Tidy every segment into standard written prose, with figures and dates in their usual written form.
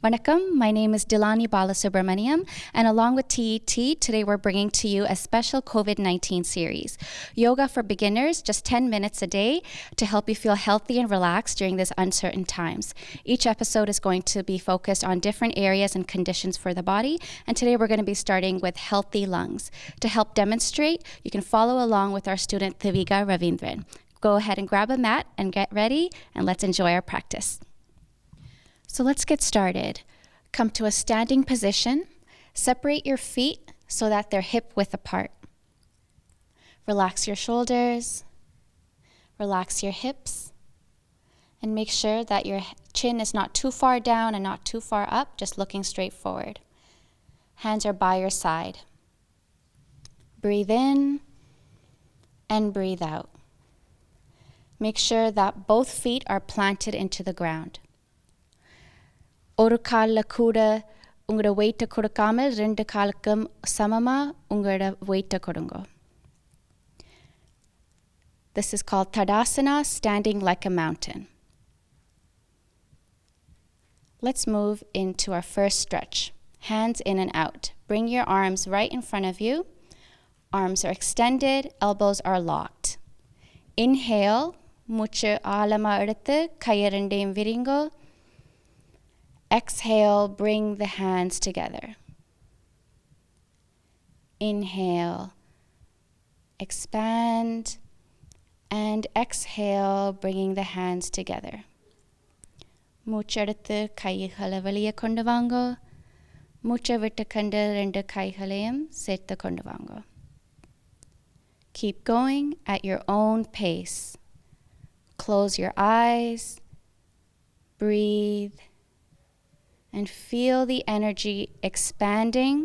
Vanakkam, my name is Dilani Balasubramaniam, and along with TET, today we're bringing to you a special COVID-19 series. Yoga for beginners, just 10 minutes a day to help you feel healthy and relaxed during these uncertain times. Each episode is going to be focused on different areas and conditions for the body, and today we're going to be starting with healthy lungs. To help demonstrate, you can follow along with our student Thiviga Ravindran. Go ahead and grab a mat and get ready, and let's enjoy our practice. So let's get started. Come to a standing position. Separate your feet so that they're hip width apart. Relax your shoulders. Relax your hips. And make sure that your chin is not too far down and not too far up, just looking straight forward. Hands are by your side. Breathe in and breathe out. Make sure that both feet are planted into the ground. ஒரு கால்ல கூட உங்களோட வெயிட்டை கொடுக்காமல் ரெண்டு காலுக்கும் சமமா உங்களோட வெயிட்டை கொடுங்க. This is called Tadasana, standing like a mountain. Let's move into our first stretch. Hands in and out. Bring your arms right in front of you. Arms are extended, elbows are locked. Inhale, மூச்சு ஆழமா எடுத்து கையை ரெண்டையும் விரிங்கோ. Exhale, bring the hands together. Inhale, expand, and exhale, bringing the hands together. மூச்சு எடுத்து கைகளை வெளியே கொண்டு வாங்க. மூச்சை விட்டு கண்டு ரெண்டு கைகளையும் சேர்த்து கொண்டு வாங்க. Keep going at your own pace. Close your eyes. Breathe. And feel the energy expanding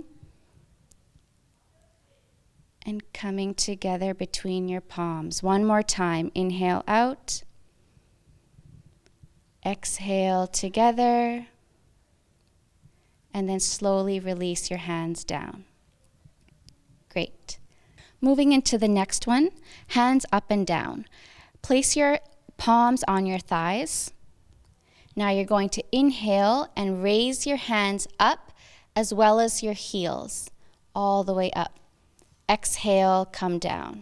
and coming together between your palms. One more time. Inhale out. Exhale together. And then slowly release your hands down. Great. Moving into the next one, hands up and down. Place your palms on your thighs. Now you're going to inhale and raise your hands up as well as your heels, all the way up. Exhale, come down.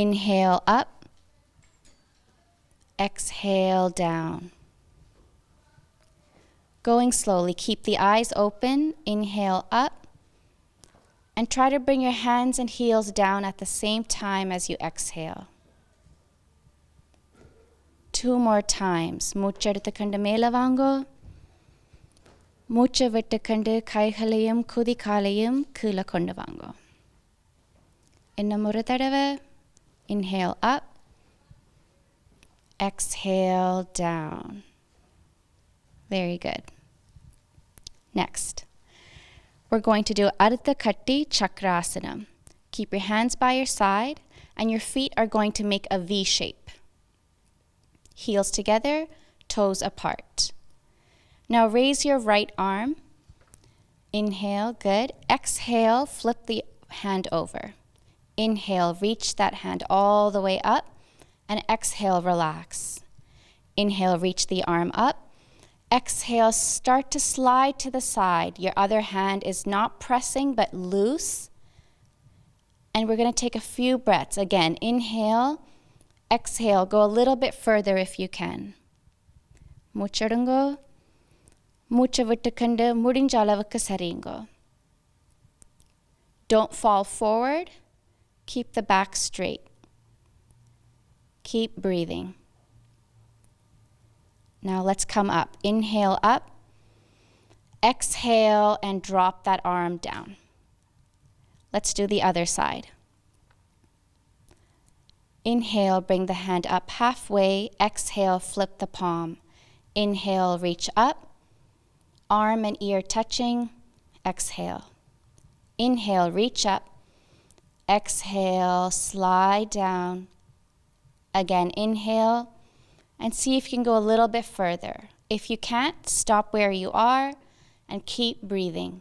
Inhale up. Exhale down. Going slowly, keep the eyes open. Inhale up. And try to bring your hands and heels down at the same time as you exhale. 2 more times. மூச்சு எடுத்துக்கொண்டு மேலே வாங்கோ. மூச்சு விட்டுக்கொண்டு கைகளையும் குதிகாலையும் கீழே கொண்டு வாங்கோ. இன்னும் ஒரு தடவை. Inhale up. Exhale down. Very good. Next, we're going to do Ardha Katti Chakrasana. Keep your hands by your side and your feet are going to make a V shape. Heels together, toes apart. Now raise your right arm. Inhale, good. Exhale, flip the hand over. Inhale, reach that hand all the way up. And exhale, relax. Inhale, reach the arm up. Exhale, start to slide to the side. Your other hand is not pressing but loose. And we're going to take a few breaths. Again, inhale. Exhale, go a little bit further if you can. மூச்செடுங்கோ. மூச்சை விட்டுக்கொண்டு முடிஞ்ச அளவுக்கு சரிங்கோ. Don't fall forward. Keep the back straight. Keep breathing. Now let's come up. Inhale up. Exhale and drop that arm down. Let's do the other side. Inhale, bring the hand up halfway. Exhale, flip the palm. Inhale, reach up. Arm and ear touching. Exhale. Inhale, reach up. Exhale, slide down. Again, inhale. And see if you can go a little bit further. If you can't, stop where you are and keep breathing.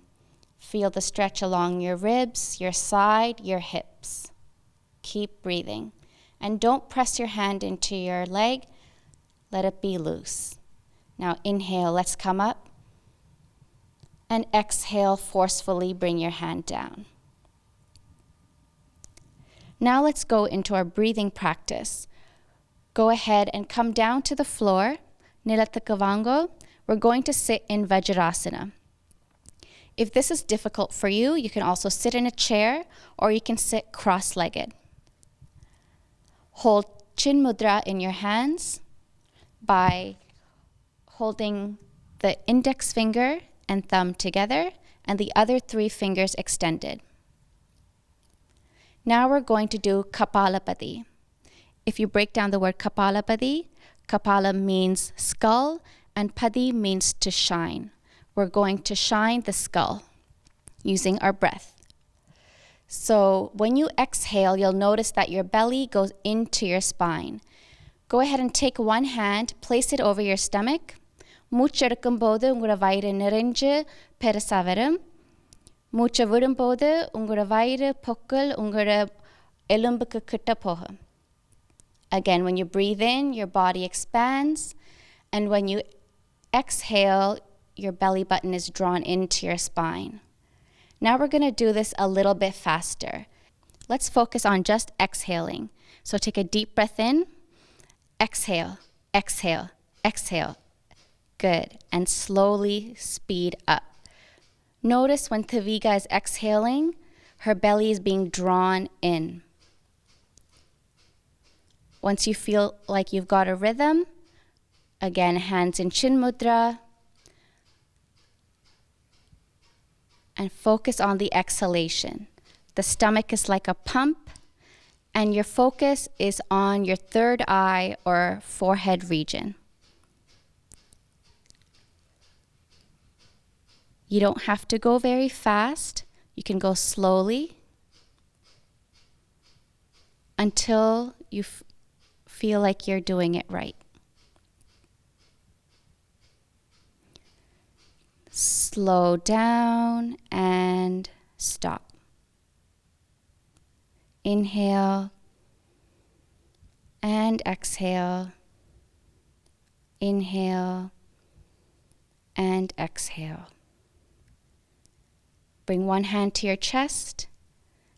Feel the stretch along your ribs, your side, your hips. Keep breathing. And don't press your hand into your leg. Let it be loose. Now inhale, let's come up. And exhale, forcefully bring your hand down. Now let's go into our breathing practice. Go ahead and come down to the floor. Nilatakavango. We're going to sit in Vajrasana. If this is difficult for you, you can also sit in a chair or you can sit cross-legged. Hold Chin Mudra in your hands by holding the index finger and thumb together and the other 3 fingers extended. Now we're going to do Kapalabhati. If you break down the word Kapalabhati, Kapala means skull and Padi means to shine. We're going to shine the skull using our breath. So when you exhale, you'll notice that your belly goes into your spine. Go ahead and take one hand, place it over your stomach. மூச்செடுக்கும்போது உங்களோட வயிறு நிறைஞ்சு பெருசா வரும். மூச்சை விடும்போது உங்களோட வயிறு பொக்கிள் உங்களோட எலும்புக்கு கிட்ட போகும். Again, when you breathe in, your body expands. And when you exhale, your belly button is drawn into your spine. Now we're going to do this a little bit faster. Let's focus on just exhaling. So take a deep breath in. Exhale, exhale, exhale. Good. And slowly speed up. Notice when Thiviga is exhaling, her belly is being drawn in. Once you feel like you've got a rhythm, again, hands in Chin Mudra. And focus on the exhalation. The stomach is like a pump, and your focus is on your third eye or forehead region. You don't have to go very fast. You can go slowly until you feel like you're doing it right. Slow down and stop. Inhale and exhale. Inhale and exhale. Bring one hand to your chest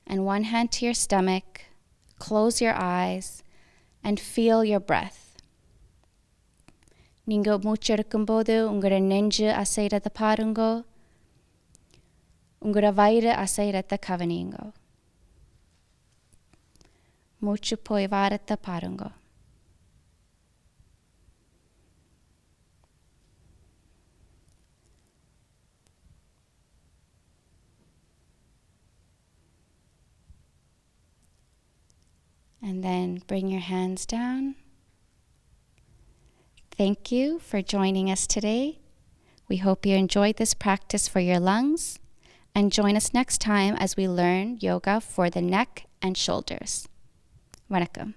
and one hand to your stomach. Close your eyes and feel your breath. நீங்க மூச்செடுக்கும்போது உங்களோட நெஞ்சு அசைறத பாருங்க. உங்களோட வயிறு அசைறத கவனிங்க. மூச்சு போய் வாரத பாருங்க. And then bring your hands down. Thank you for joining us today. We hope you enjoyed this practice for your lungs. And join us next time as we learn yoga for the neck and shoulders. Vanakkam.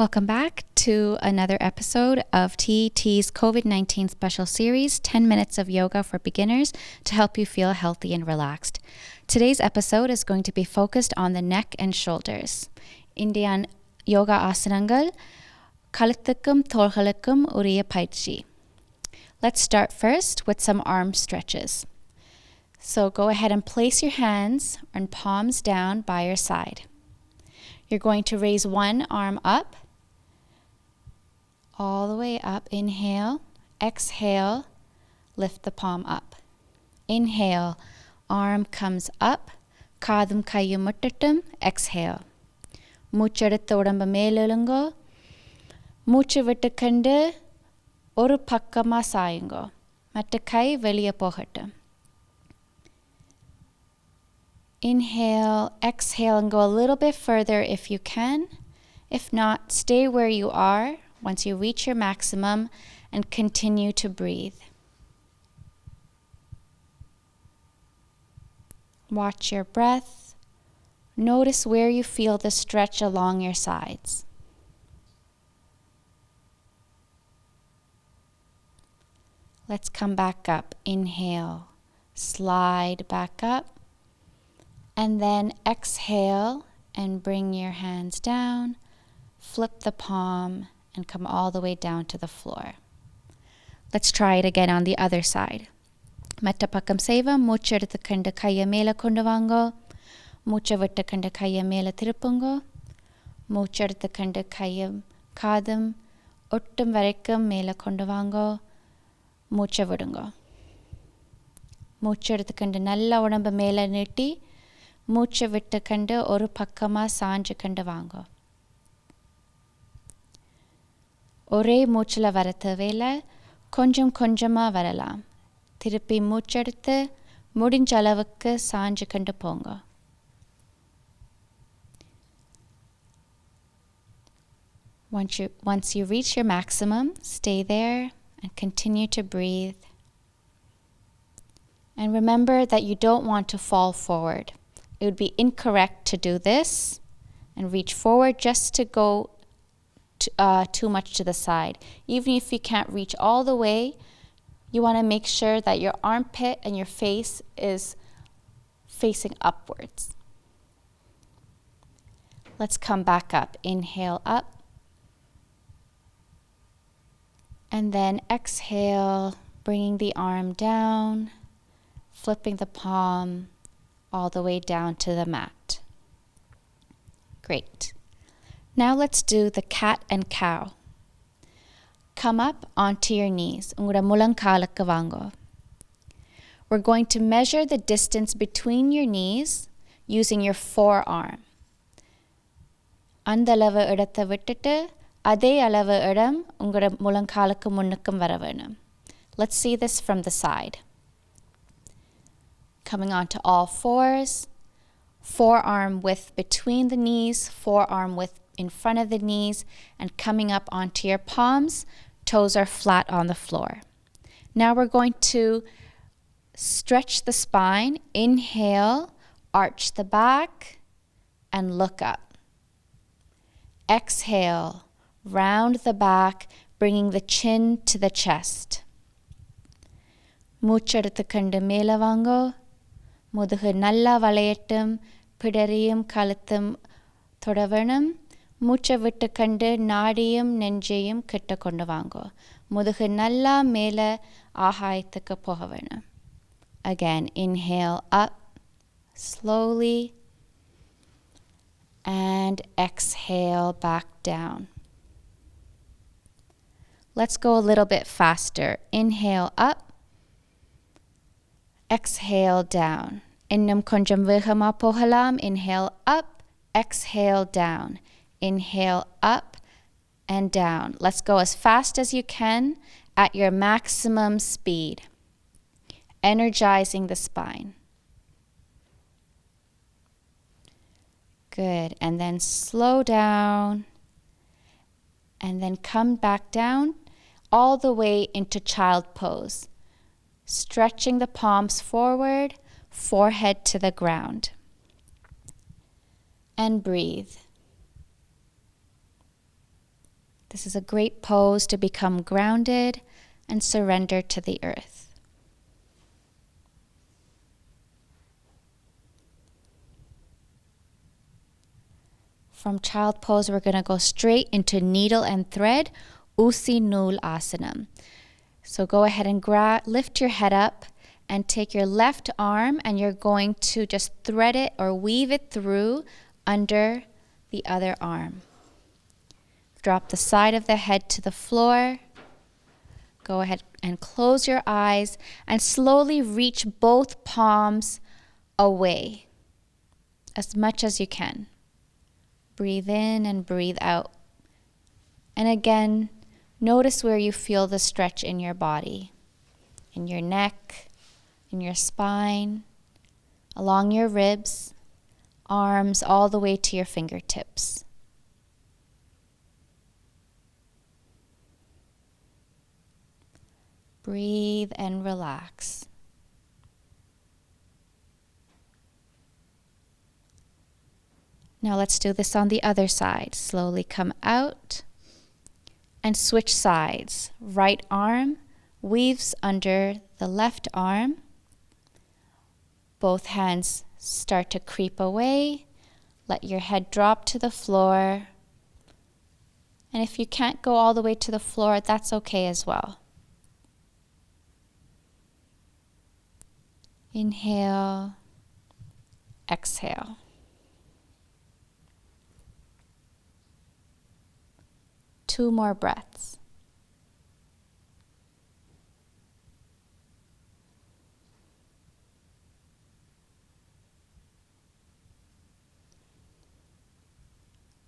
Welcome back to another episode of TET's COVID-19 special series, 10 Minutes of Yoga for Beginners to help you feel healthy and relaxed. Today's episode is going to be focused on the neck and shoulders. Indian yoga asanangal, kalithukum tholgalukkum uriya paichi. Let's start first with some arm stretches. So go ahead and place your hands and palms down by your side. You're going to raise one arm up, all the way up. Inhale, exhale, lift the palm up. Inhale, arm comes up, kadum kaiyu muttatum, exhale. மூச்செடுத்து உடம்பு மேலெழுங்கோ. மூச்சு விட்டுக்கண்டு ஒரு பக்கமா சாயுங்கோ. மற்ற கை வெளியே போகட்டும். Inhale, exhale, and go a little bit further if you can. If not, stay where you are once you reach your maximum, and continue to breathe. Watch your breath. Notice where you feel the stretch along your sides. Let's come back up. Inhale, slide back up, and then exhale and bring your hands down, flip the palm, and come all the way down to the floor. Let's try it again on the other side. Metta pakkam seva, மூச்சு எடுத்துக்கொண்டு கையை மேலே கொண்டு வாங்கோ. மூச்சை விட்டுக்கொண்டு கையை மேலே திருப்புங்கோ. மூச்சு எடுத்துக்கொண்டு கையை காதும் ஒட்டும் வரைக்கும் மேலே கொண்டு வாங்கோ. மூச்சை விடுங்கோ. மூச்சு எடுத்துக்கொண்டு நல்லா உடம்பு மேலே நீட்டி மூச்சை விட்டுக்கொண்டு ஒரு பக்கமாக சாஞ்சு கொண்டு வாங்கோ. ஒரே மூச்சில் வர தேவையில்லை, கொஞ்சம் கொஞ்சமாக வரலாம். திருப்பி மூச்செடுத்து முடிஞ்ச அளவுக்கு சாஞ்சு கொண்டு போங்க. Once you reach your maximum, stay there and continue to breathe. And remember that you don't want to fall forward. It would be incorrect to do this and reach forward just to go too much to the side. Even if you can't reach all the way, you want to make sure that your armpit and your face is facing upwards. Let's come back up. Inhale up. And then exhale, bringing the arm down, flipping the palm all the way down to the mat. Great. Now let's do the cat and cow. Come up onto your knees. உங்களோட முழங்காலுக்கு வாங்கோ. We're going to measure the distance between your knees using your forearm. அந்த அளவு இடத்தை விட்டுட்டு அதே அளவு இடம் உங்களோட முழங்காலுக்கு முன்னுக்கும் வர வேணும். Let's see this from the side. Coming onto all fours, forearm width between the knees, forearm width in front of the knees, and coming up onto your palms. Toes are flat on the floor. Now we're going to stretch the spine. Inhale, arch the back, and look up. Exhale, round the back, bringing the chin to the chest. மூச்சு எடுத்துக்கொண்டு மேலே வாங்கோ. முதுகு நல்லா வளையட்டும், பிடரியும் கழுத்தும் தொட வேணும். மூச்சை விட்டுக்கொண்டு நாடியும் நெஞ்சையும் கிட்ட கொண்டு வாங்கோ. முதுகு நல்லா மேலே ஆகாயத்துக்கு போக வேணும். Again, inhale up slowly and exhale back down. Let's go a little bit faster. Inhale up, exhale down. இன்னும் கொஞ்சம் வேகமாக போகலாம். Inhale up, exhale down. Inhale up and down. Let's go as fast as you can at your maximum speed, energizing the spine. Good. And then slow down and then come back down all the way into child pose, stretching the palms forward, forehead to the ground. And breathe. This is a great pose to become grounded and surrender to the earth. From child pose, we're going to go straight into needle and thread, Usi Nul Asana. So go ahead and lift your head up and take your left arm and you're going to just thread it or weave it through under the other arm. Drop the side of the head to the floor. Go ahead and close your eyes and slowly reach both palms away as much as you can. Breathe in and breathe out. And again, notice where you feel the stretch in your body, in your neck, in your spine, along your ribs, arms all the way to your fingertips. Breathe and relax. Now let's do this on the other side. Slowly come out and switch sides. Right arm weaves under the left arm. Both hands start to creep away. Let your head drop to the floor. And if you can't go all the way to the floor, that's okay as well. Inhale, exhale. Two more breaths.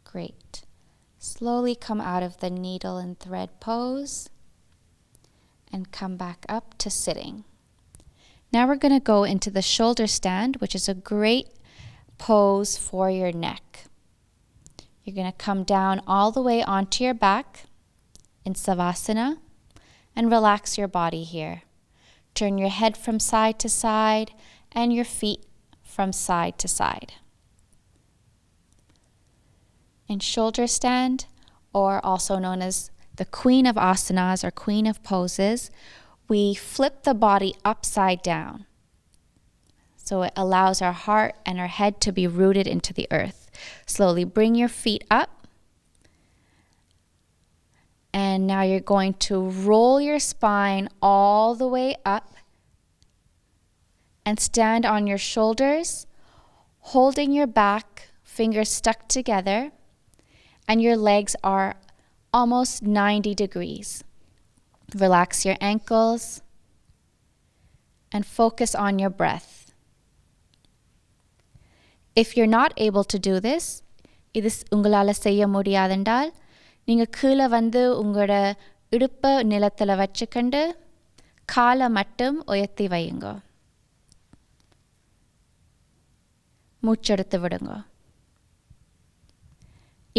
Great. Slowly come out of the needle and thread pose and come back up to sitting. Now we're going to go into the shoulder stand, which is a great pose for your neck. You're going to come down all the way onto your back in Savasana and relax your body here. Turn your head from side to side and your feet from side to side. In shoulder stand, or also known as the queen of asanas or queen of poses, we flip the body upside down. So it allows our heart and our head to be rooted into the earth. Slowly bring your feet up. And now you're going to roll your spine all the way up and stand on your shoulders, holding your back, fingers stuck together, and your legs are almost 90 degrees. Relax your ankles and focus on your breath. If you're not able to do this, இது உங்களால செய்ய முடியாதென்றால் நீங்க கீழே வந்து உங்களோட இடுப்பை நிலத்துல வச்சுக்கொண்டு காலை மட்டும் உயர்த்தி வையுங்க. மூச்செடுத்து விடுங்க.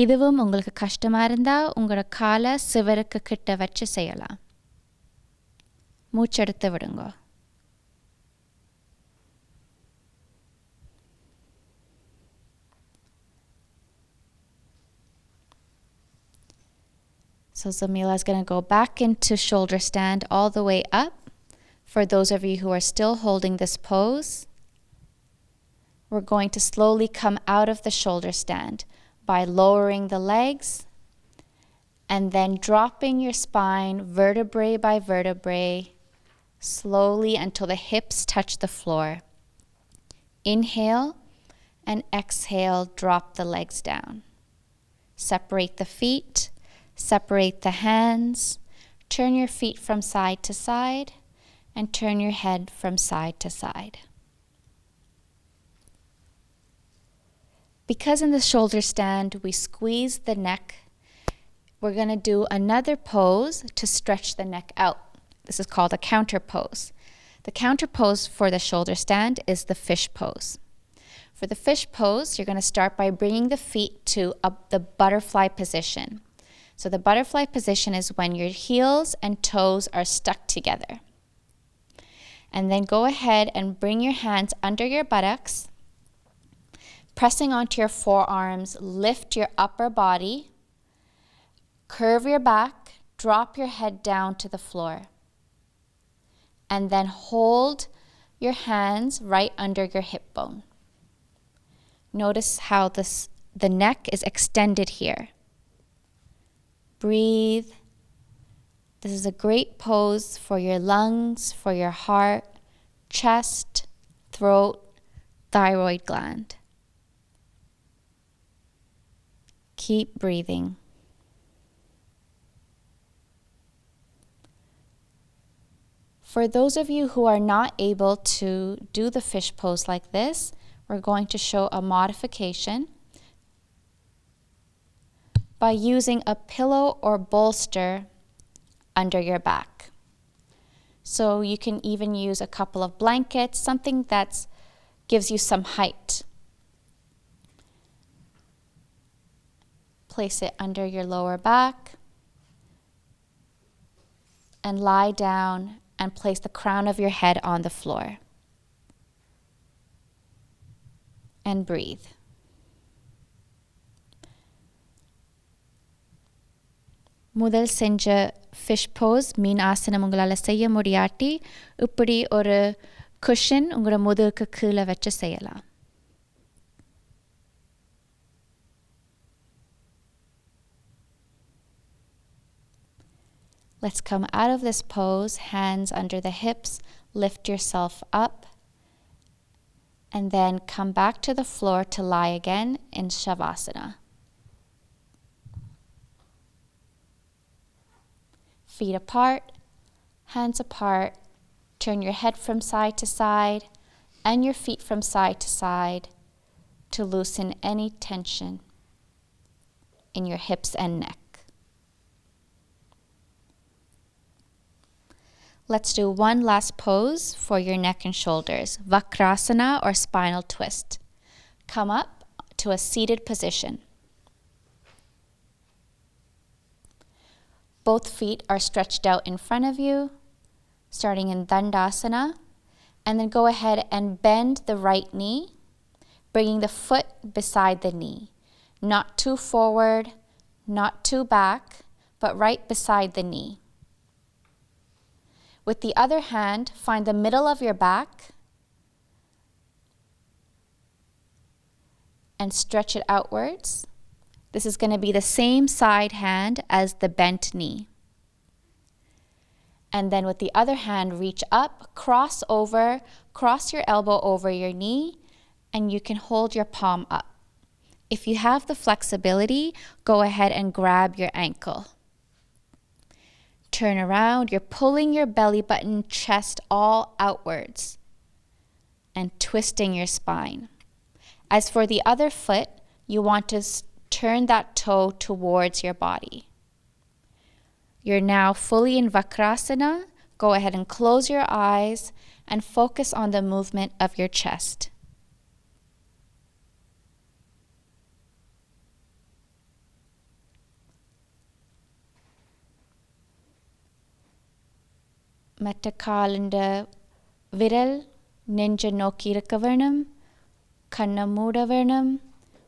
இதுவும் உங்களுக்கு கஷ்டமா இருந்தா உங்களோட காலை சிவருக்கு கிட்ட வச்சு செய்யலாம். மூச்செடுத்து விடுங்க. So Zaamilah is going to go back into shoulder stand all the way up. For those of you who are still holding this pose, we're going to slowly come out of the shoulder stand by lowering the legs and then dropping your spine vertebrae by vertebrae slowly until the hips touch the floor. Inhale and exhale, drop the legs down. Separate the feet. Separate the hands, turn your feet from side to side, and turn your head from side to side. Because in the shoulder stand we squeeze the neck, we're going to do another pose to stretch the neck out. This is called a counter pose. The counter pose for the shoulder stand is the fish pose. For the fish pose, you're going to start by bringing the feet to the butterfly position. So the butterfly position is when your heels and toes are stuck together. And then go ahead and bring your hands under your buttocks, pressing onto your forearms, lift your upper body, curve your back, drop your head down to the floor. And then hold your hands right under your hip bone. Notice how the neck is extended here. Breathe. This is a great pose for your lungs, for your heart, chest, throat, thyroid gland. Keep breathing. For those of you who are not able to do the fish pose like this, we're going to show a modification by using a pillow or bolster under your back. So you can even use a couple of blankets, something that gives you some height. Place it under your lower back and lie down and place the crown of your head on the floor. And breathe. முதல் செஞ்ச fish pose மீன் ஆசனம் உங்களால் செய்ய முடியாட்டி இப்படி ஒரு cushion உங்களோட முதுகுக்கு கீழே வச்சு செய்யலாம். Let's come out of this pose, hands under the hips, lift yourself up, and then come back to the floor to lie again in Savasana. Feet apart, hands apart, turn your head from side to side and your feet from side to side to loosen any tension in your hips and neck. Let's do one last pose for your neck and shoulders, Vajrasana or spinal twist. Come up to a seated position. Both feet are stretched out in front of you, starting in Tadasana, and then go ahead and bend the right knee, bringing the foot beside the knee. Not too forward, not too back, but right beside the knee. With the other hand, find the middle of your back and stretch it outwards. This is going to be the same side hand as the bent knee. And then with the other hand, reach up, cross over, cross your elbow over your knee, and you can hold your palm up. If you have the flexibility, go ahead and grab your ankle. Turn around, you're pulling your belly button, chest all outwards, and twisting your spine. As for the other foot, you want to turn that toe towards your body. You're now fully in Vajrasana. Go ahead and close your eyes and focus on the movement of your chest. மெட்டக்காலண்ட விரல் நெஞ்ச நோக்கி இருக்க வேணும். கண்ணை மூட வேணும்.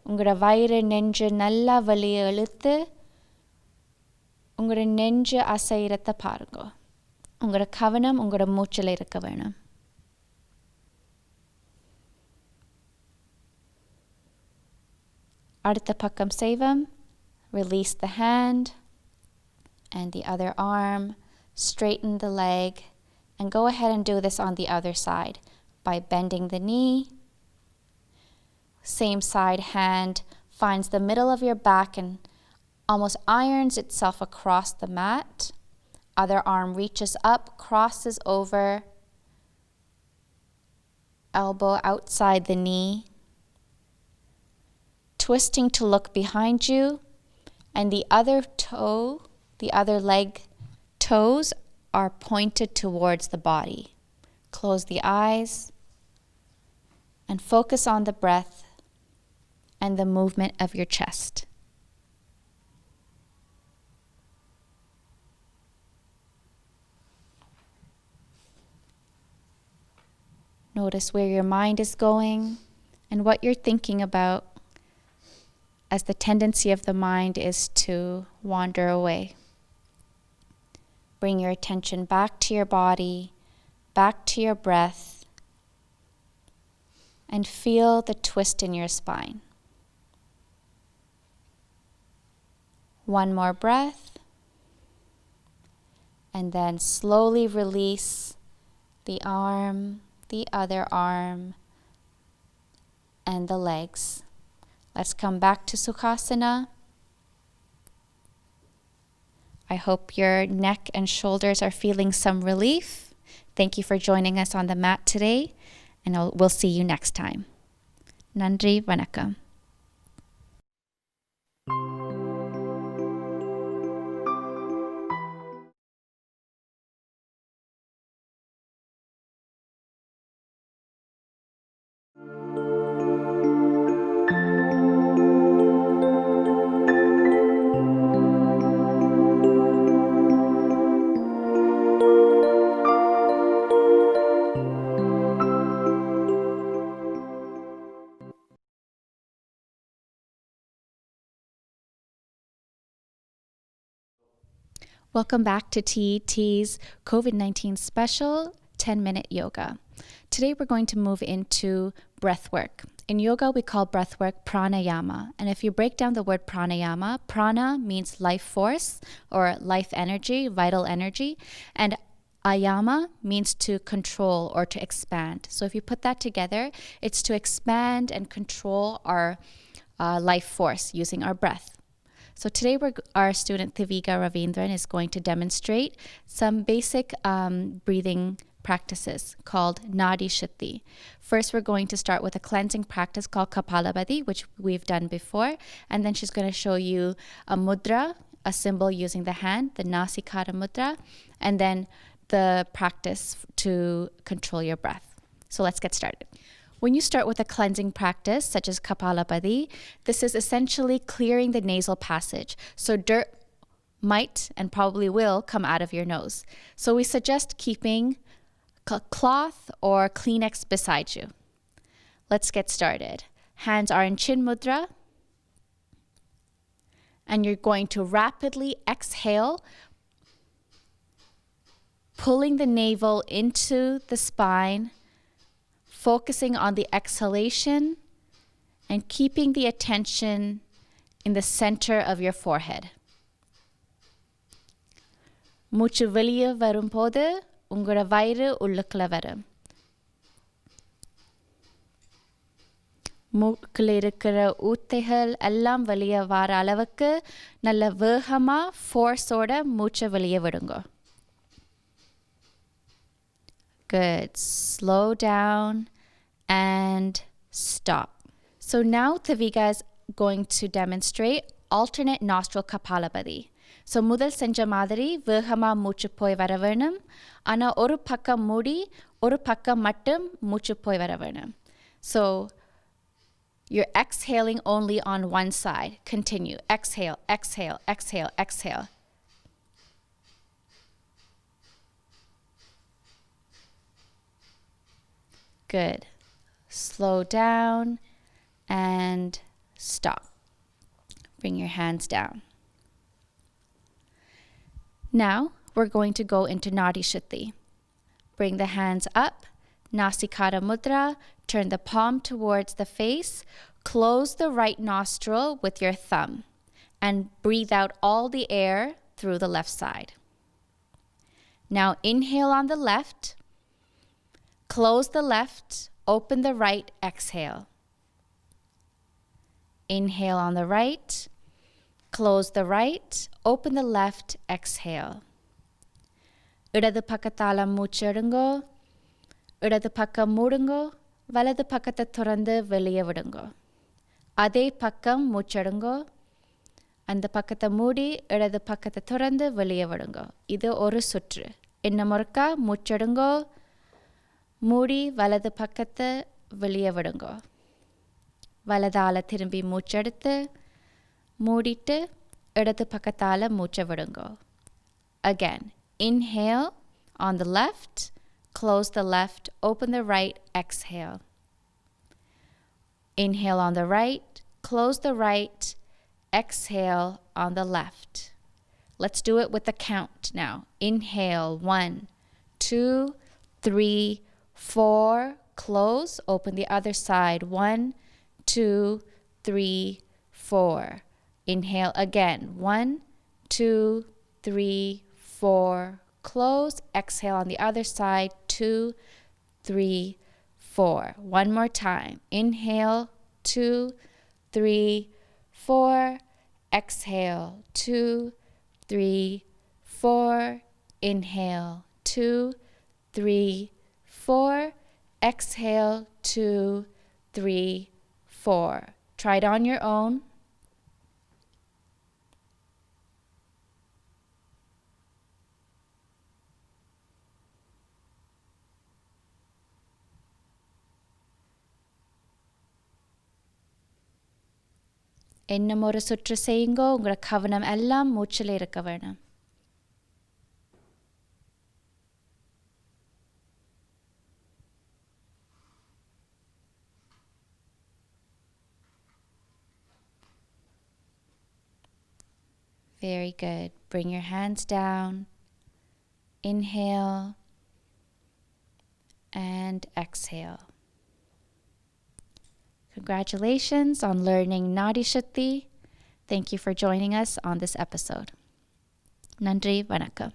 உங்களோட வயிறு நெஞ்சு நல்லா வெளியே இழுத்து உங்களோட நெஞ்சு அசைறத பாருங்க. உங்களோட கவனம் உங்களோட மூச்சில் இருக்க வேணும். அடுத்த பக்கம் செய்வோம். Release the hand and the other arm. Straighten the leg and go ahead and do this on the other side by bending the knee. Same side hand finds the middle of your back and almost irons itself across the mat. Other arm reaches up, crosses over, elbow outside the knee. Twisting to look behind you, and the other toe, the other leg toes are pointed towards the body. Close the eyes and focus on the breath and the movement of your chest. Notice where your mind is going and what you're thinking about, as the tendency of the mind is to wander away. Bring your attention back to your body, back to your breath, and feel the twist in your spine. One more breath, and then slowly release the arm, the other arm, and the legs. Let's come back to Sukhasana. I hope your neck and shoulders are feeling some relief. Thank you for joining us on the mat today, and we'll see you next time. Nandri Vanakkam. Welcome back to TT's COVID-19 special 10-minute yoga. Today we're going to move into breathwork. In yoga, we call breathwork pranayama. And if you break down the word pranayama, prana means life force or life energy, vital energy. And ayama means to control or to expand. So if you put that together, it's to expand and control our life force using our breath. So today our student Thiviga Ravindran is going to demonstrate some basic breathing practices called Nadi Shuddhi. First, we're going to start with a cleansing practice called Kapalabhati, which we've done before. And then she's going to show you a mudra, a symbol using the hand, the Nasikara mudra, and then the practice to control your breath. So let's get started. When you start with a cleansing practice, such as Kapalabhati, this is essentially clearing the nasal passage. So dirt might and probably will come out of your nose. So we suggest keeping a cloth or Kleenex beside you. Let's get started. Hands are in Chin Mudra. And you're going to rapidly exhale, pulling the navel into the spine, focusing on the exhalation and keeping the attention in the center of your forehead. மூச்சு வெளியே வரும்போது உங்களோட வயிறு உள்ளுக்குள்ள வரும். மூக்கில் இருக்கிற ஊத்தைகள் எல்லாம் வெளியே வர அளவுக்கு நல்ல வேகமா ஃபோர்ஸோட மூச்சை வெளியே விடுங்க. Good. Slow down and stop. So now Thiviga is going to demonstrate alternate nostril Kapalabhati. So முதல் செஞ்ச மாதிரி வேகமா மூச்சு போய் வர வேணும். ஆனா ஒரு பக்கம் மூடி ஒரு பக்கம் மட்டும் மூச்சு போய் வர வேணும். So you're exhaling only on one side. Continue. Exhale, exhale, exhale, exhale. Good. Slow down and stop. Bring your hands down. Now we're going to go into Nadi Shuddhi. Bring the hands up, Nasikara Mudra, turn the palm towards the face, close the right nostril with your thumb, and breathe out all the air through the left side. Now inhale on the left, close the left, open the right, exhale. Inhale on the right, close the right, open the left, exhale. இடது பக்கத்தால மூச்செடுங்கோ, இடது பக்கம் மூடுங்கோ, வலது பக்கத்தை திறந்து வெளியே விடுங்கோ. அதே பக்கம் மூச்செடுங்கோ, அந்த பக்கத்தை மூடி இடது பக்கத்தை திறந்து வெளியே விடுங்கோ. இது ஒரு சுற்று. இன்னும் ஒருக்கா மூச்செடுங்கோ, மூடி வலது பக்கத்தை வெளியே விடுங்கோ. வலதால திரும்பி மூச்செடுத்து மூடிட்டு இடது பக்கத்தால மூச்சை விடுங்கோ. Again, inhale on the left, close the left, open the right, exhale. Inhale on the right, close the right, exhale on the left. Let's do it with the count now. Inhale, 1, 2, 3, 4, close, open the other side, 1, 2, 3, 4. Inhale again, 1, 2, 3, 4, close, exhale on the other side, 2, 3, 4. One more time. Inhale, 2, 3, 4, exhale, 2, 3, 4, inhale, 2, 3, 4, exhale, 2, 3, 4. Try it on your own. இன்னும் ஒரு சுற்று செய்யுங்கோ. உங்களோட கவனம் எல்லாம் மூச்சில் இருக்க வேணும். Very good. Bring your hands down. Inhale and exhale. Congratulations on learning Nadi Shuddhi. Thank you for joining us on this episode. Nandri Vanakkam.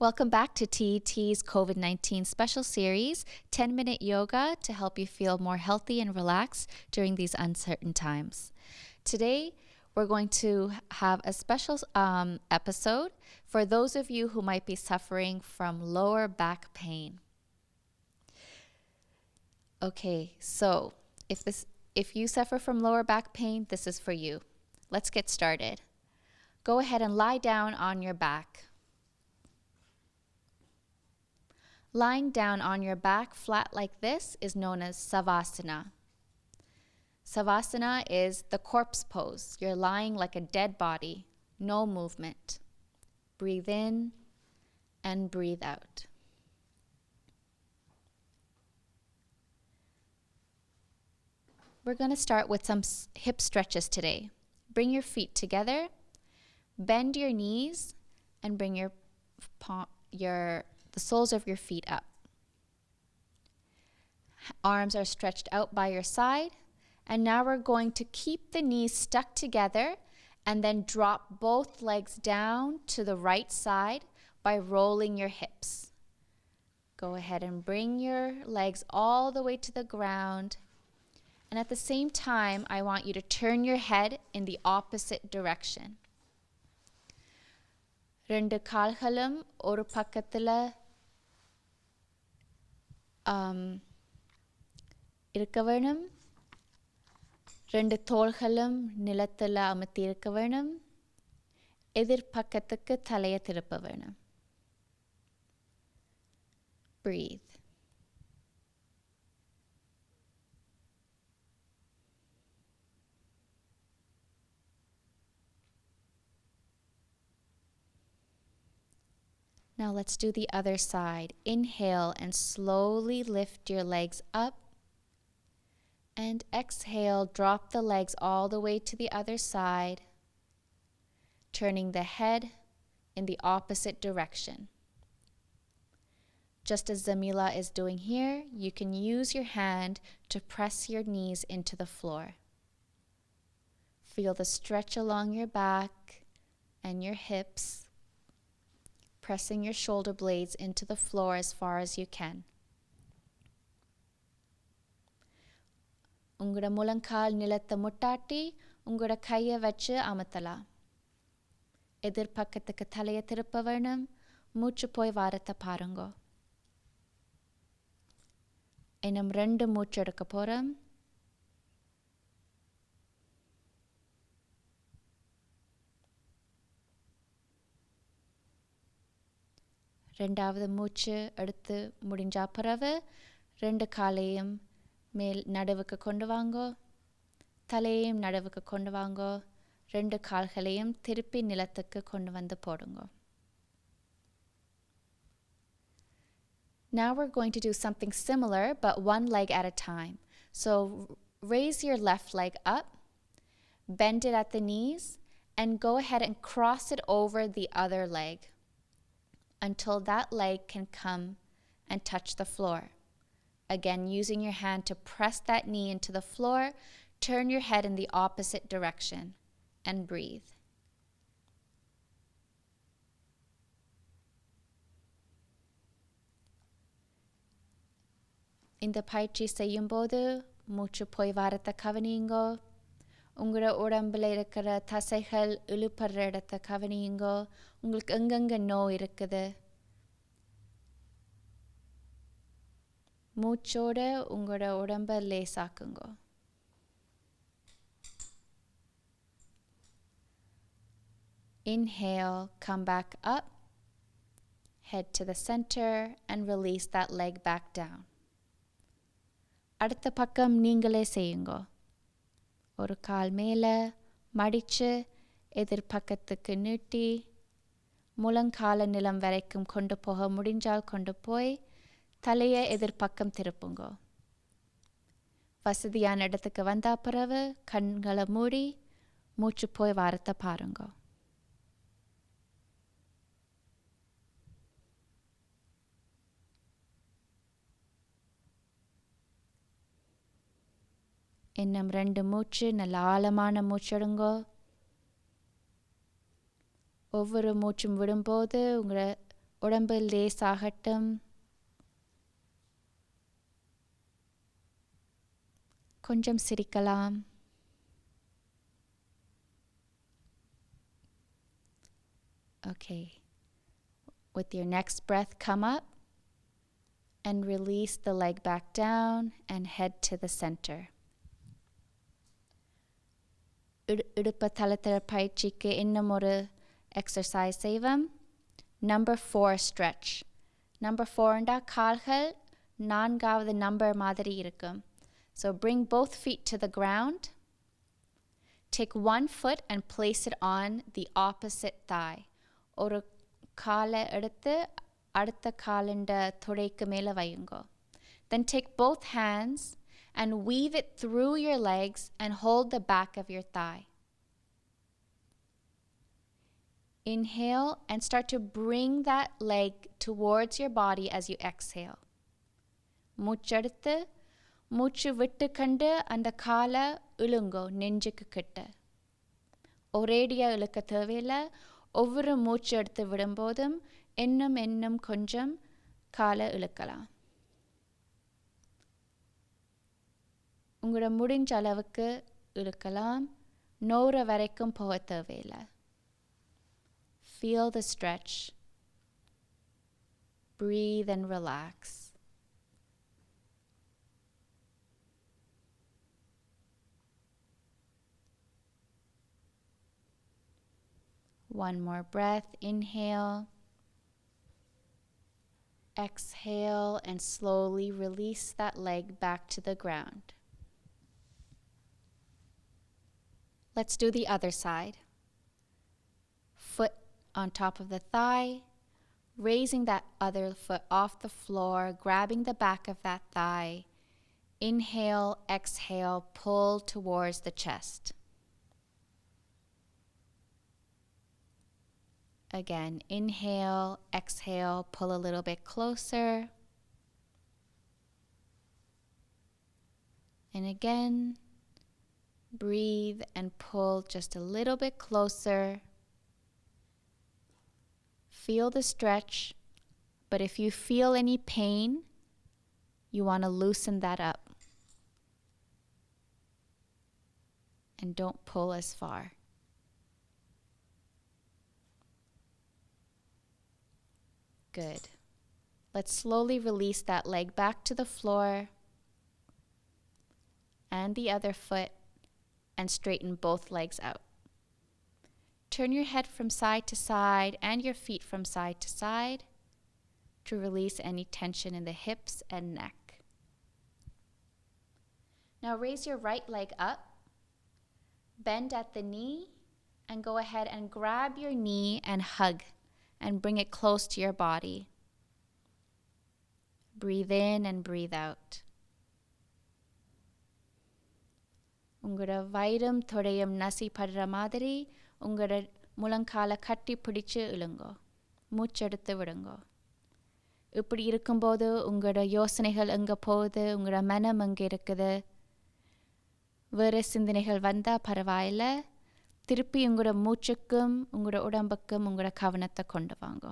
Welcome back to TET's COVID-19 special series, 10-minute yoga to help you feel more healthy and relaxed during these uncertain times. Today, we're going to have a special episode for those of you who might be suffering from lower back pain. Okay, so if you suffer from lower back pain, this is for you. Let's get started. Go ahead and lie down on your back. Lying down on your back flat like this is known as Savasana. Savasana is the corpse pose. You're lying like a dead body, no movement. Breathe in and breathe out. We're going to start with some hip stretches today. Bring your feet together, bend your knees, and bring the soles of your feet up. Arms are stretched out by your side. And now we're going to keep the knees stuck together and then drop both legs down to the right side by rolling your hips. Go ahead and bring your legs all the way to the ground. And at the same time, I want you to turn your head in the opposite direction. Rendu kaalgalum oru pakkathula irukka venum. Rendu தோள்களும் நிலத்துல அமர்த்தி இருக்க வேணும். எதிர் பக்கத்துக்கு தலையை திருப்ப வேணும். Breathe. Now let's do the other side. Inhale and slowly lift your legs up. And exhale, drop the legs all the way to the other side, turning the head in the opposite direction. Just as Zaamilah is doing here, you can use your hand to press your knees into the floor. Feel the stretch along your back and your hips, pressing your shoulder blades into the floor as far as you can. உங்களோட முழங்கால் நிலத்தை முட்டாட்டி உங்களோட கையை வச்சு அமர்த்தலாம். எதிர் பக்கத்துக்கு தலையை திருப்ப வேணும். மூச்சு போய் வாரத்தை பாருங்க. இன்னும் 2 மூச்சு எடுக்க போறோம். ரெண்டாவது மூச்சு எடுத்து முடிஞ்சா பிறகு 2 காலையும் மேல் நடுவுக்கு கொண்டு வாங்கோ. தலையையும் நடுவுக்கு கொண்டு வாங்கோ. 2 கால்களையும் திருப்பி நிலத்துக்கு கொண்டு வந்து போடுங்க. Now we're going to do something similar, but one leg at a time. So raise your left leg up, bend it at the knees, and go ahead and cross it over the other leg until that leg can come and touch the floor. Again, using your hand to press that knee into the floor, turn your head in the opposite direction and breathe. இந்த பயிற்சி செய்யும்போது மூச்சு போய் வாரத்தை கவனியுங்கோ. உங்களோட உடம்புல இருக்கிற தசைகள் இழுப்படுற இடத்தை கவனியுங்கோ. உங்களுக்கு எங்கெங்க நோய் இருக்குது. மூச்சோட உங்களோட உடம்பை லேசாக்குங்கோ. Inhale, come back up, head to the center, and release that leg back down. அடுத்த பக்கம் நீங்களே செய்யுங்க. ஒரு கால் மேலே மடிச்சு எதிர்பக்கத்துக்கு நீட்டி முழங்கால நிலம் வரைக்கும் கொண்டு போக முடிஞ்சால் கொண்டு போய் தலையை எதிர்பக்கம் திருப்புங்க. வசதியான இடத்துக்கு வந்த பிறகு கண்களை மூடி மூச்சு போய் வாரத்தை பாருங்க. இன்னும் 2 மூச்சு நல்ல ஆழமான மூச்செடுங்க. ஒவ்வொரு மூச்சும் விடும்போது உங்களோட உடம்பு லேசாகட்டும். கொஞ்சம் சிரிக்கலாம். Okay. With your next breath, come up and release the leg back down and head to the center. இடுப்பு தளத்திர பயிற்சிக்கு இன்னும் ஒரு exercise செய்வோம். Number 4 stretch. Number 4 கால்கள் 4வது நம்பர் மாதிரி இருக்கும். So bring both feet to the ground. Take one foot and place it on the opposite thigh. ஒரு காலை எடுத்து அடுத்த காலிண்ட தொடைக்கு மேலே வையுங்க. Then take both hands and weave it through your legs and hold the back of your thigh. Inhale and start to bring that leg towards your body as you exhale. மூச்செடுத்து மூச்சு விட்டு கண்டு அந்த காலை இழுங்கோ நெஞ்சுக்கு கிட்ட. ஒரேடியாக இழுக்க தேவையில்லை. ஒவ்வொரு மூச்சு எடுத்து விடும்போதும் இன்னும் கொஞ்சம் காலை இழுக்கலாம். உங்களோட முடிஞ்ச அளவுக்கு இழுக்கலாம். நோற வரைக்கும் போக தேவையில்லை. Feel the stretch. Breathe and relax. One more breath. Inhale. Exhale and slowly release that leg back to the ground. Let's do the other side. Foot on top of the thigh, raising that other foot off the floor, grabbing the back of that thigh. Inhale, exhale, pull towards the chest. Again, inhale, exhale, pull a little bit closer. And again, breathe and pull just a little bit closer. Feel the stretch, but if you feel any pain, you want to loosen that up. And don't pull as far. Good. Let's slowly release that leg back to the floor and the other foot and straighten both legs out. Turn your head from side to side and your feet from side to side to release any tension in the hips and neck. Now raise your right leg up, bend at the knee, and go ahead and grab your knee and hug and bring it close to your body. Breathe in and breathe out. உங்களோட வயிறும் தொடையும் நசி படுற மாதிரி உங்களோட முழங்கால கட்டி பிடிச்சு இழுங்கோ. மூச்செடுத்து விடுங்கோ. இப்படி இருக்கும்போது உங்களோட யோசனைகள் எங்கே போகுது, உங்களோட மனம் எங்கே இருக்குது, வேறு சிந்தனைகள் வந்தால் பரவாயில்லை. திருப்பி உங்களோட மூச்சுக்கும் உங்களோட உடம்புக்கும் உங்களோட கவனத்தை கொண்டு வாங்க.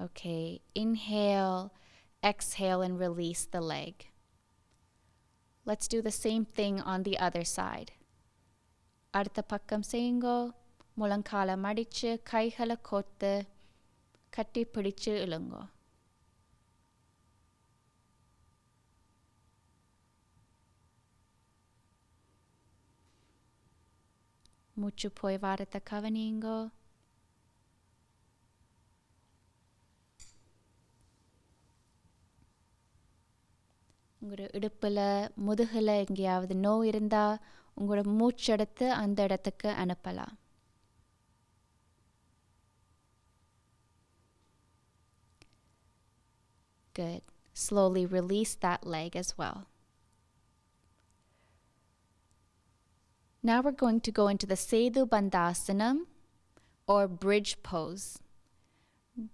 Okay, inhale, exhale and release the leg. Let's do the same thing on the other side. அடுத்த பக்கம் செய்யுங்கோ. முழங்கால மடிச்சு கைகளை கோத்து கட்டி பிடிச்சு இழுங்கோ. மூச்சு போய் வாரத்தை கவனிங்கோ. உங்களோட இடுப்பில் முதுகில் எங்கேயாவது நோய் இருந்தால் உங்களோட மூச்செடுத்து அந்த இடத்துக்கு அனுப்பலாம். Good. Slowly release that leg as well. Now we're going to go into the Sedu Bandhasanam or bridge pose.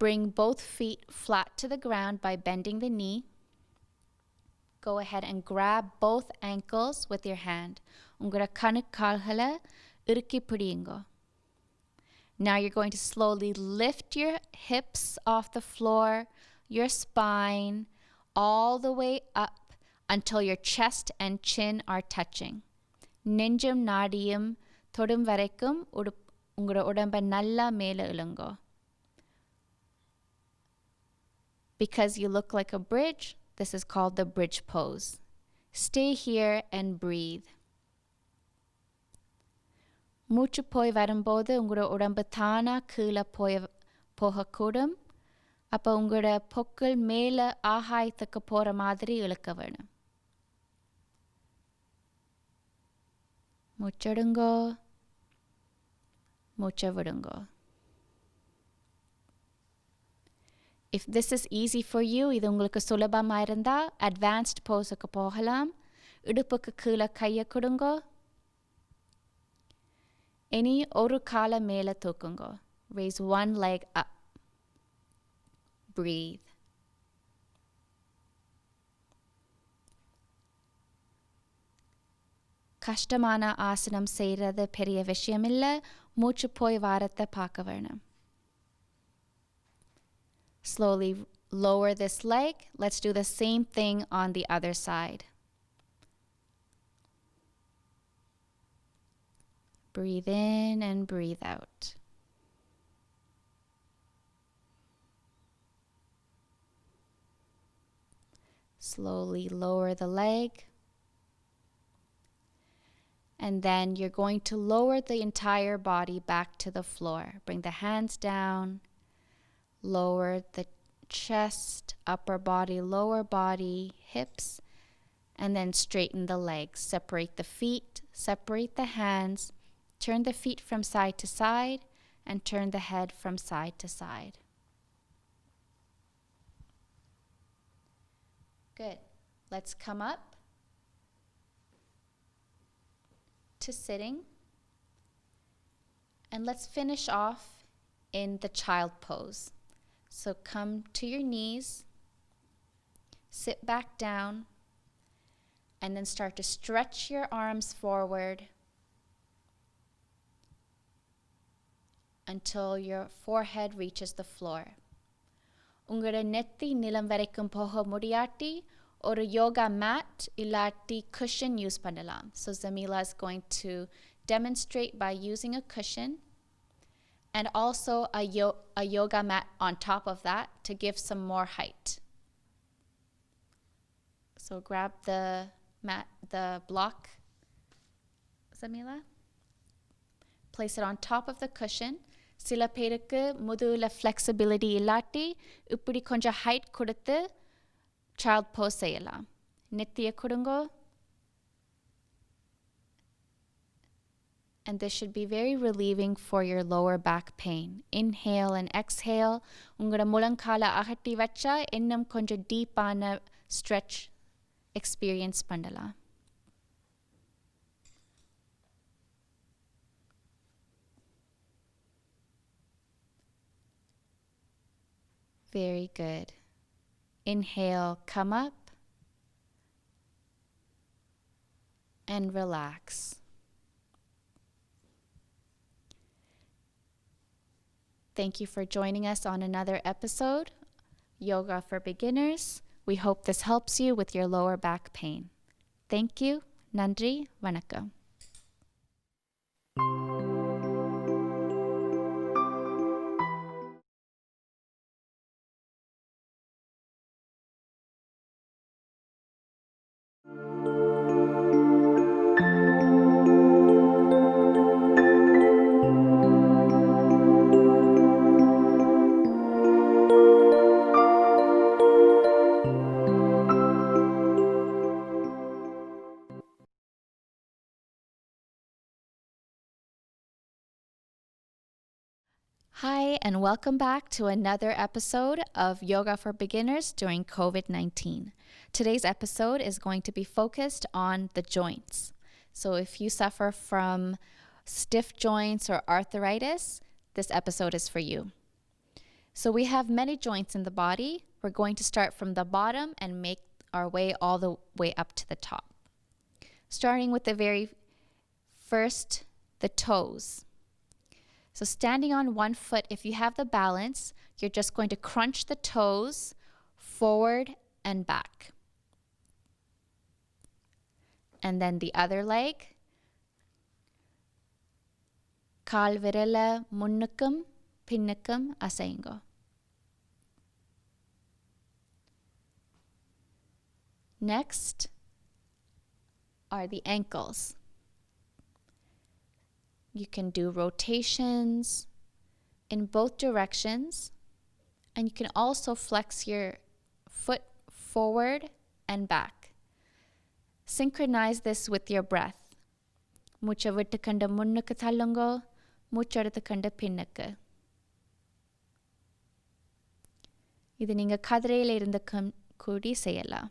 Bring both feet flat to the ground by bending the knee. Go ahead and grab both ankles with your hand. Ungura kanukalhala irukki pidingo. Now you're going to slowly lift your hips off the floor, your spine, all the way up until your chest and chin are touching. Ninjam nadiyam thodum varaikkum ungura udamba nalla mela ilungo. Because you look like a bridge, this is called the bridge pose. Stay here and breathe. மூச்சு போய் வரும்போது உங்களோட உடம்பு தானா கீழே போகக்கூடும். அப்போ உங்களோட பொக்கள் மேலே ஆகாயத்துக்கு போகிற மாதிரி இழுக்க வேணும். மூச்செடுங்கோ, மூச்சை விடுங்கோ. If this is easy for you, இது உங்களுக்கு சுலபமாக இருந்தால் advanced போஸுக்கு போகலாம். இடுப்புக்கு கீழே கையை கொடுங்கோ. இனி ஒரு காலை மேலே தூக்குங்கோ. Raise one leg up. Breathe. கஷ்டமான ஆசனம் செய்கிறது பெரிய விஷயம் இல்லை. மூச்சு போய் வாரத்தை பார்க்க வேணும். Slowly lower this leg. Let's do the same thing on the other side. Breathe in and breathe out. Slowly lower the leg. And then you're going to lower the entire body back to the floor. Bring the hands down. Lower the chest, upper body, lower body, hips, and then straighten the legs. Separate the feet, separate the hands, turn the feet from side to side, and turn the head from side to side. Good. Let's come up to sitting, and let's finish off in the child pose. So come to your knees, sit back down, and then start to stretch your arms forward until your forehead reaches the floor. Ungada netti nilam varaikkum poga mudiyatti or yoga mat illatti cushion use pannalam. So Zaamilah is going to demonstrate by using a cushion and also a yoga mat on top of that to give some more height. So grab the mat, the block, Zaamilah. Place it on top of the cushion. Sila perukku mudula flexibility illatti ippudi konja height koduthu child pose seyalam. Nithiya kodungo. And this should be very relieving for your lower back pain. Inhale and exhale. Ungada mulankala agatti vacha innum konja deepana stretch experience pandala. Very good. Inhale, come up and relax. Thank you for joining us on another episode, Yoga for Beginners. We hope this helps you with your lower back pain. Thank you. Nandri, vanakkam. Hi, and welcome back to another episode of Yoga for Beginners during COVID-19. Today's episode is going to be focused on the joints. So if you suffer from stiff joints or arthritis, this episode is for you. So we have many joints in the body. We're going to start from the bottom and make our way all the way up to the top. Starting with the very first, the toes. So standing on one foot, if you have the balance, you're just going to crunch the toes forward and back. And then the other leg. Kaal virala munnukkum pinnukkum asayungo. Next are the ankles. You can do rotations in both directions, and you can also flex your foot forward and back. Synchronize this with your breath. Mucha vittukanda munnukku thallungo, mucha eduthukanda pinnukku. இது நீங்க கதிரையில இருந்து கூடி செய்யலாம்.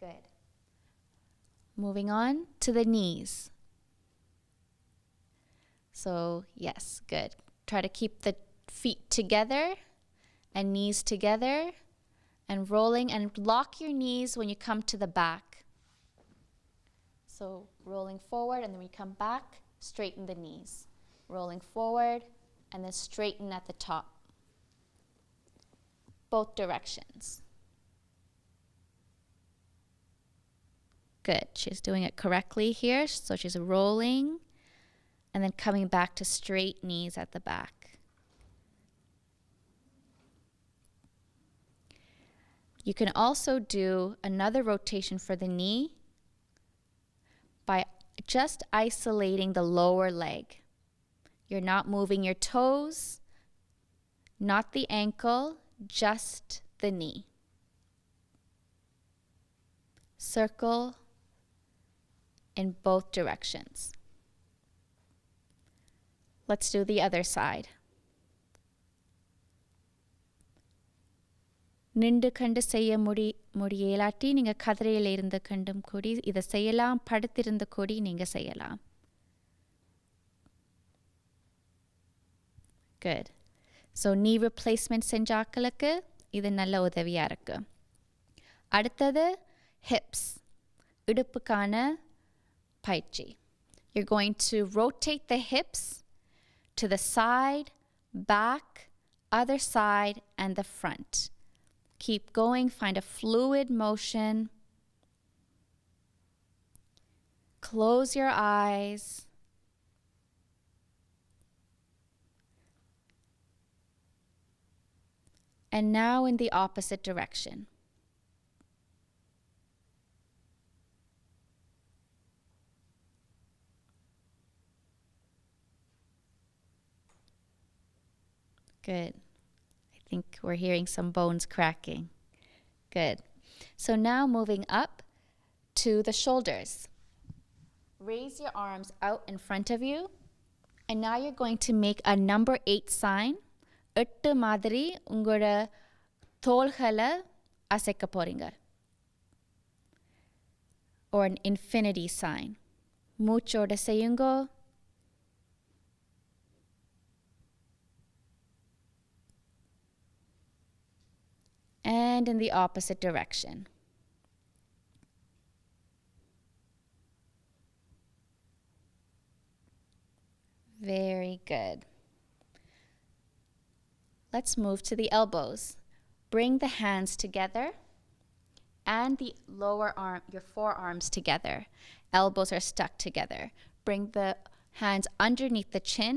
Good. Moving on to the knees. So, yes, good. Try to keep the feet together and knees together and rolling, and lock your knees when you come to the back. So, rolling forward, and then we come back, straighten the knees. Rolling forward and then straighten at the top. Both directions. Good. She's doing it correctly here. So she's rolling and then coming back to straight knees at the back. You can also do another rotation for the knee by just isolating the lower leg. You're not moving your toes, not the ankle, just the knee. Circle in both directions. Let's do the other side. நின்று கண்டு செய்ய முடியலாட்டி நீங்கள் கதிரையில் இருந்து கண்டும் கூடி இதை செய்யலாம். படுத்திருந்த கூடி நீங்கள் செய்யலாம். Good. So knee replacement செஞ்சாக்களுக்கு இது நல்ல உதவியாக இருக்கு. அடுத்தது hips. இடுப்புக்கான பயிற்சி. You're going to rotate the hips to the side, back, other side, and the front. Keep going, find a fluid motion. Close your eyes. And now in the opposite direction. Good. I think we're hearing some bones cracking. Good. So now moving up to the shoulders. Raise your arms out in front of you. And now you're going to make a number 8 sign. எட்டு மாதிரி உங்களோட தோள்களை அசைக்க போறீங்க. Or an infinity sign. மூச்சோட செய்யுங்கோ. And in the opposite direction. Very good. Let's move to the elbows. Bring the hands together and the lower arm, your forearms together. Elbows are stuck together. Bring the hands underneath the chin,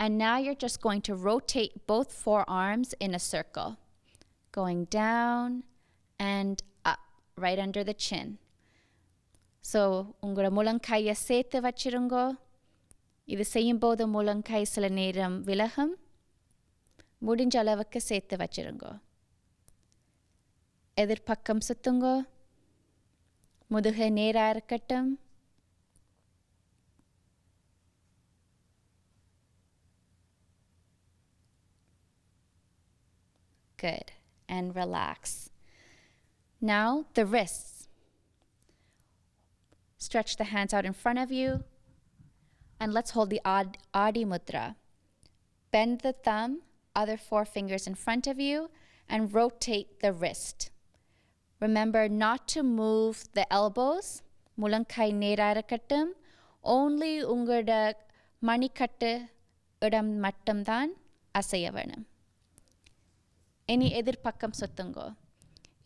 and now you're just going to rotate both forearms in a circle. Going down and up, right under the chin. So, உங்களோட முழங்கையை சேர்த்து வச்சிருங்கோ. இது செய்யும்போது முழங்கை சில நேரம் விலகும். முடிஞ்ச அளவுக்கு சேர்த்து வச்சிருங்கோ. எதிர்பக்கம் சுத்துங்கோ. முதுகு நேரா இருக்கட்டும். Good. And relax. Now the wrists. Stretch the hands out in front of you. And let's hold the Adi Mudra. Bend the thumb, other 4 fingers in front of you, and rotate the wrist. Remember not to move the elbows. Mulankai nera irakattum. Only ungoda manikattu idam mattam than asayavanam. Any edirpakkam suttungo.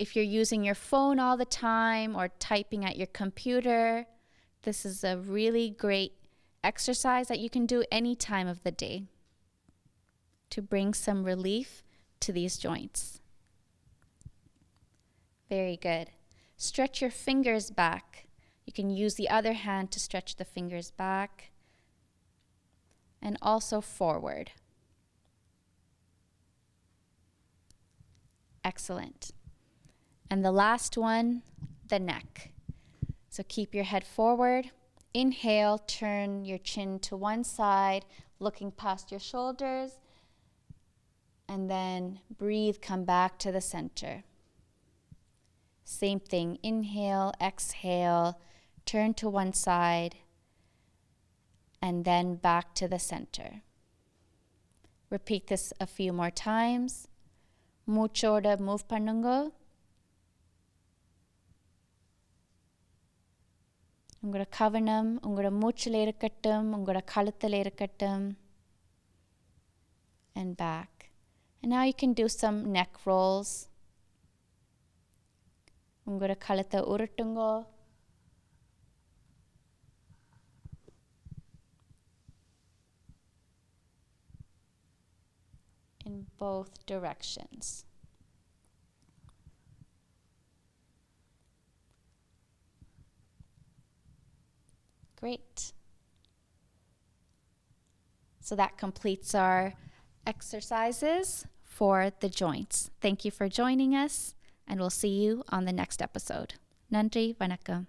If you're using your phone all the time or typing at your computer, this is a really great exercise that you can do any time of the day to bring some relief to these joints. Very good. Stretch your fingers back. You can use the other hand to stretch the fingers back and also forward. Excellent. And the last one, the neck. So keep your head forward. Inhale, turn your chin to one side, looking past your shoulders. And then breathe, come back to the center. Same thing, inhale, exhale, turn to one side, and then back to the center. Repeat this a few more times. Muchoda move pannungo. Ungada kavanam, ungada moochile irukattum, ungada kaluthile irukattum, and back. And now you can do some neck rolls. Ungada kalutha urutungo. In both directions. Great. So that completes our exercises for the joints. Thank you for joining us, and we'll see you on the next episode. Nandri, vanakkam.